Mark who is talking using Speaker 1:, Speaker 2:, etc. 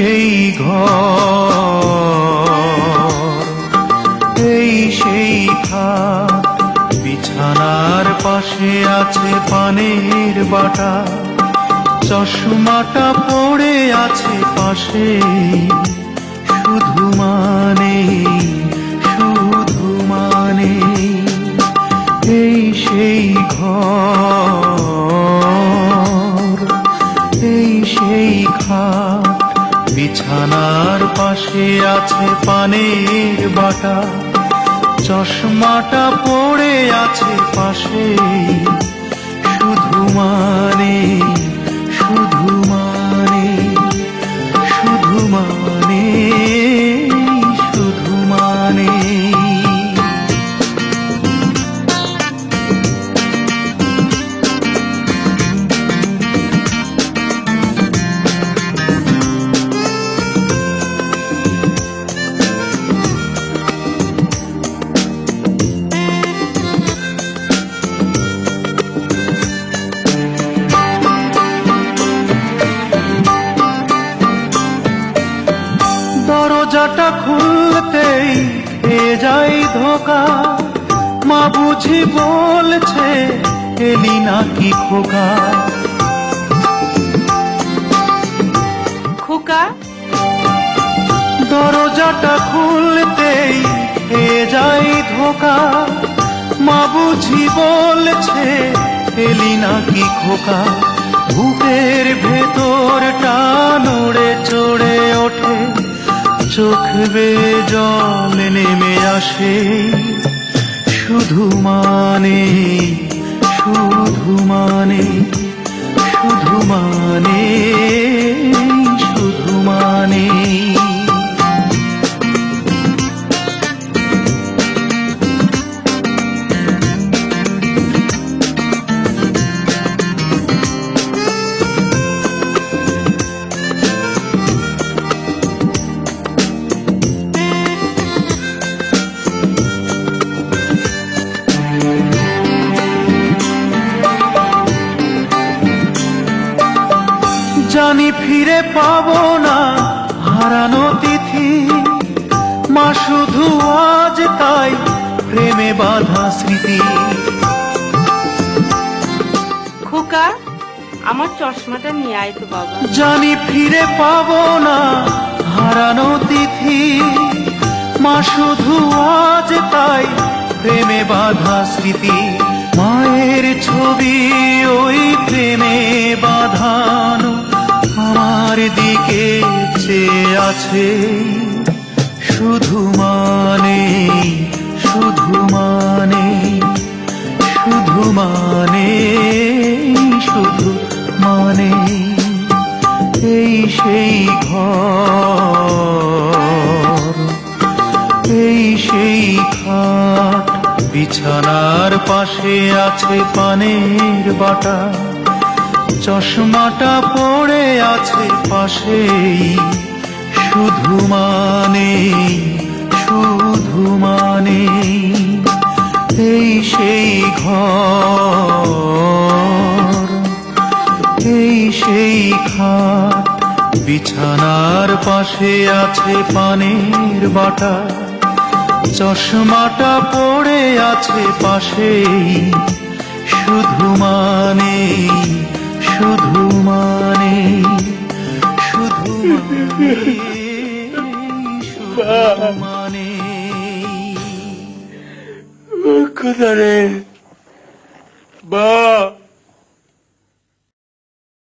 Speaker 1: সেই ঘর, এই সেই খাট, বিছানার পাশে আছে পানের বাটা, চশমাটা পড়ে আছে পাশে, শুধু মানে শুধু মানে এই সেই ঘর, এই সেই খাট, বিছানার পাশে আছে পানের বাটা, চশমাটা পড়ে আছে পাশে, শুধু মানে শুধু মানে শুধু মানে শুধু মানে। দরজাটা খুলতেই এ যাই ধোকা, মা বুঝি বলছে এলি নাকি খোকা।
Speaker 2: খোকা,
Speaker 1: দরজাটা খুলতেই এ যাই ধোকা, মা বুঝি বলছে এলি নাকি খোকা। বুকের ভেতরটা নড়ে চড়ে ওঠে, চোখ বেয়ে জল নেমে আসে, শুধু মানে শুধু মানে শুধু মানে শুধু মানে। জানি ফিরে পাবো না হারানো তিথি, মা শুধু আজ তাই প্রেমে বাঁধা স্মৃতি।
Speaker 2: খোকা, আমার চশমাটা নিয়ে আয় তো বাবা।
Speaker 1: জানি ফিরে পাবো না হারানো তিথি, মা শুধু আজ তাই প্রেমে বাঁধা স্মৃতি। মায়ের ছবি ওই প্রেমে বাঁধানো আমার দিকে চেয়ে আছে, শুধু মানে শুধু মানে শুধু মানে শুধু মানে এই সেই ঘর, এই সেই খাট, বিছানার পাশে আছে পানের বাটা, চশমাটা পড়ে আছে পাশেই, শুধু মানে শুধু মানে এই সেই ঘর, এই সেই খাট, বিছানার পাশে আছে পানের বাটা, চশমাটা পড়ে আছে পাশেই, শুধু মানে শুধু মানে শুধু মানে শুধু মানে।
Speaker 3: কোথারে বা